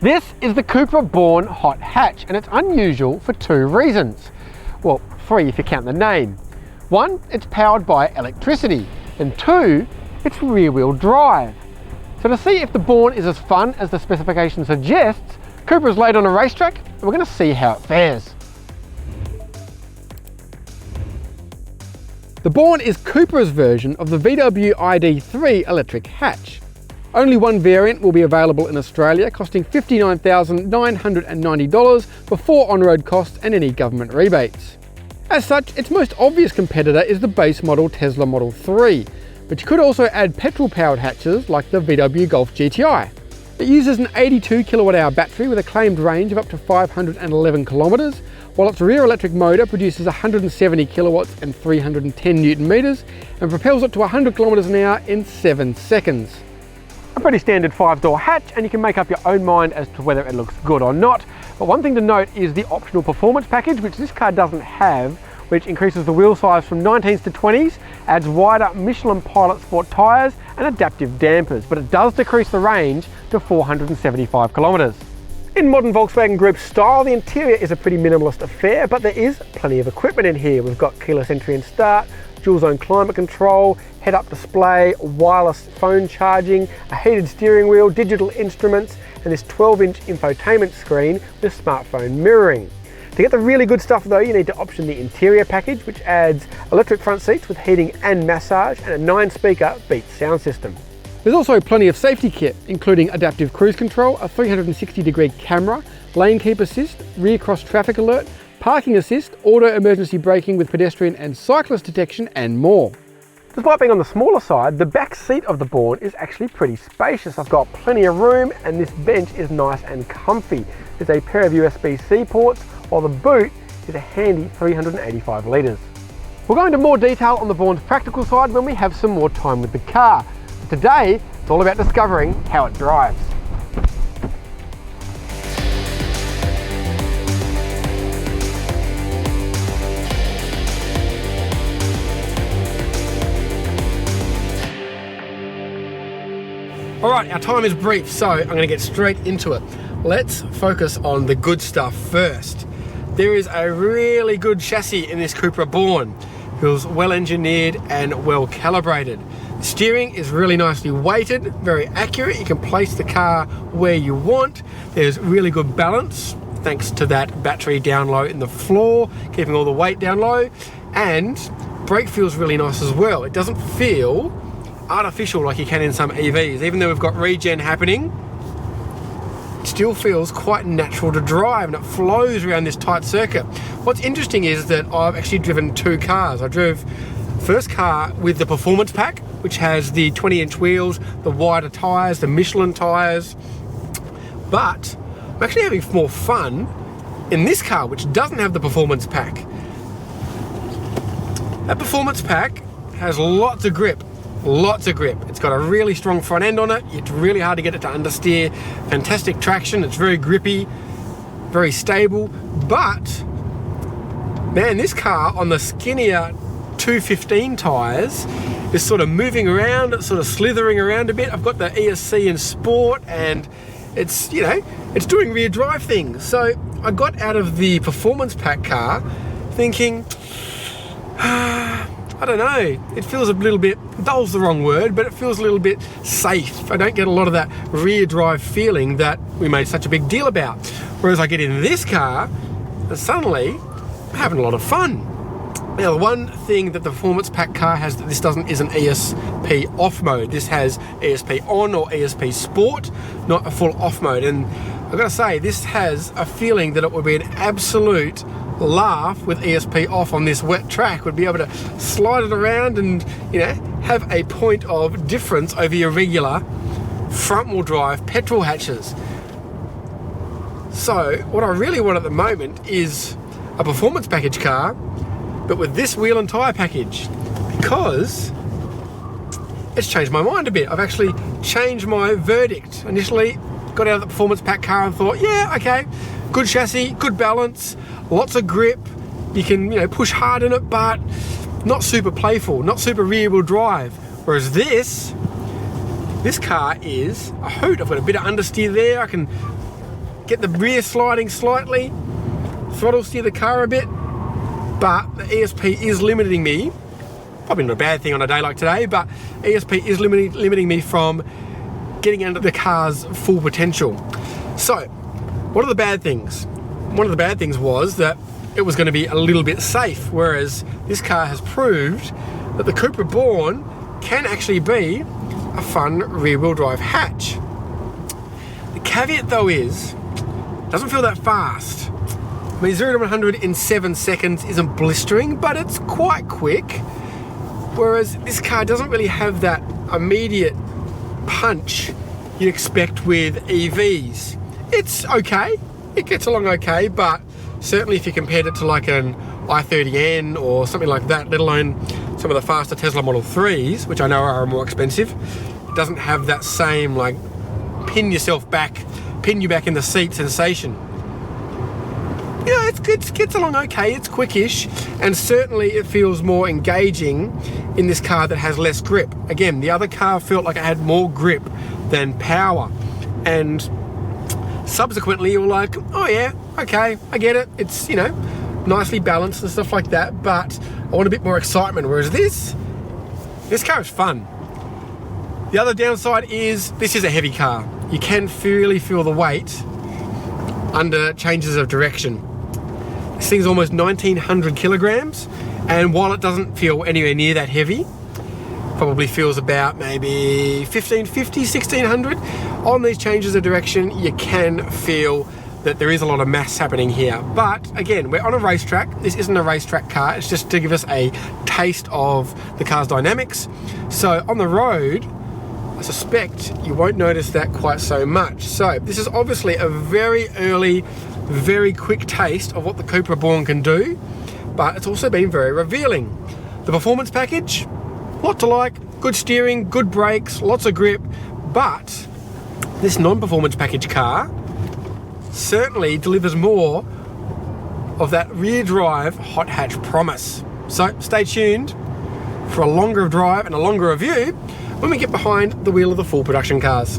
This is the Cupra Born hot hatch, and it's unusual for two reasons. Well, three if you count the name. One, it's powered by electricity, and two, it's rear-wheel drive. So to see if the Born is as fun as the specification suggests, Cupra's laid on a racetrack, and we're going to see how it fares. The Born is Cupra's version of the VW ID.3 electric hatch. Only one variant will be available in Australia, costing $59,990 before on-road costs and any government rebates. As such, its most obvious competitor is the base model Tesla Model 3, but you could also add petrol-powered hatches like the VW Golf GTI. It uses an 82 kWh battery with a claimed range of up to 511 kilometres, while its rear electric motor produces 170 kilowatts and 310 newton meters and propels it to 100 kilometers an hour in 7 seconds. A pretty standard 5-door hatch, and you can make up your own mind as to whether it looks good or not. But one thing to note is the optional performance package, which this car doesn't have, which increases the wheel size from 19s to 20s, adds wider Michelin Pilot Sport tyres and adaptive dampers, but it does decrease the range to 475 kilometres. In modern Volkswagen Group style, the interior is a pretty minimalist affair, but there is plenty of equipment in here. We've got keyless entry and start, dual zone climate control, head-up display, wireless phone charging, a heated steering wheel, digital instruments, and this 12-inch infotainment screen with smartphone mirroring. To get the really good stuff though, you need to option the interior package, which adds electric front seats with heating and massage and a 9-speaker Beats sound system. There's also plenty of safety kit, including adaptive cruise control, a 360-degree camera, lane keep assist, rear cross traffic alert, parking assist, auto emergency braking with pedestrian and cyclist detection, and more. Despite being on the smaller side, the back seat of the Born is actually pretty spacious. I've got plenty of room, and this bench is nice and comfy. There's a pair of USB-C ports, while the boot is a handy 385 litres. We'll go into more detail on the Born's practical side when we have some more time with the car. Today, it's all about discovering how it drives. All right, our time is brief, so I'm going to get straight into it. Let's focus on the good stuff first. There is a really good chassis in this Cupra Born. It feels well engineered and well calibrated. The steering is really nicely weighted, very accurate. You can place the car where you want. There's really good balance, thanks to that battery down low in the floor, keeping all the weight down low. And brake feels really nice as well. It doesn't feel artificial like you can in some EVs. Even though we've got regen happening, it still feels quite natural to drive, and it flows around this tight circuit. What's interesting is that I've actually driven two cars. I drove first car with the performance pack, which has the 20-inch wheels, the wider tyres, the Michelin tyres, but I'm actually having more fun in this car, which doesn't have the performance pack. That performance pack has lots of grip. Lots of grip. It's got a really strong front end on it. It's really hard to get it to understeer. Fantastic traction. It's very grippy, very stable. But man, this car on the skinnier 215 tyres is sort of moving around. It's sort of slithering around a bit. I've got the ESC in Sport, and it's, you know, it's doing rear drive things. So I got out of the performance pack car thinking, I don't know, it feels a little bit, dull's the wrong word, but it feels a little bit safe. I don't get a lot of that rear drive feeling that we made such a big deal about. Whereas I get in this car, and suddenly I'm having a lot of fun. Now, the one thing that the performance pack car has that this doesn't is an ESP off mode. This has ESP on or ESP Sport, not a full off mode. And I've got to say, this has a feeling that it would be an absolute laugh with ESP off on this wet track. Would be able to slide it around and, you know, have a point of difference over your regular front-wheel drive petrol hatches. So what I really want at the moment is a performance package car, but with this wheel and tyre package, because it's changed my mind a bit. I've actually changed my verdict. Initially got out of the performance pack car and thought, yeah, okay, good chassis, good balance, lots of grip, you can, you know, push hard in it, but not super playful, not super rear-wheel drive. Whereas this car is a hoot. I've got a bit of understeer there. I can get the rear sliding slightly, throttle steer the car a bit, but the ESP is limiting me. Probably not a bad thing on a day like today, but ESP is limiting me from getting under the car's full potential. So, what are the bad things? One of the bad things was that it was going to be a little bit safe, whereas this car has proved that the Cupra Born can actually be a fun rear-wheel drive hatch. The caveat though is, it doesn't feel that fast. I mean, 0 to 100 in 7 seconds isn't blistering, but it's quite quick. Whereas this car doesn't really have that immediate punch you'd expect with EVs. It's okay, it gets along okay, but certainly if you compared it to like an i30N or something like that, let alone some of the faster Tesla Model 3s, which I know are more expensive, it doesn't have that same like pin you back in the seat sensation. Yeah, it gets along okay, it's quickish, and certainly it feels more engaging in this car that has less grip. Again, the other car felt like it had more grip than power, and subsequently you're like, oh yeah, okay, I get it, it's, you know, nicely balanced and stuff like that, but I want a bit more excitement, whereas this car is fun. The other downside is this is a heavy car. You can really feel the weight under changes of direction. This thing's almost 1900 kilograms, and while it doesn't feel anywhere near that heavy, probably feels about maybe 1550, 1600. On these changes of direction, you can feel that there is a lot of mass happening here. But again, we're on a racetrack. This isn't a racetrack car. It's just to give us a taste of the car's dynamics. So on the road, I suspect you won't notice that quite so much. So this is obviously a very early, very quick taste of what the Cupra Born can do, but it's also been very revealing. The performance package, lot to like, good steering, good brakes, lots of grip, but this non-performance package car certainly delivers more of that rear drive hot hatch promise. So stay tuned for a longer drive and a longer review when we get behind the wheel of the full production cars.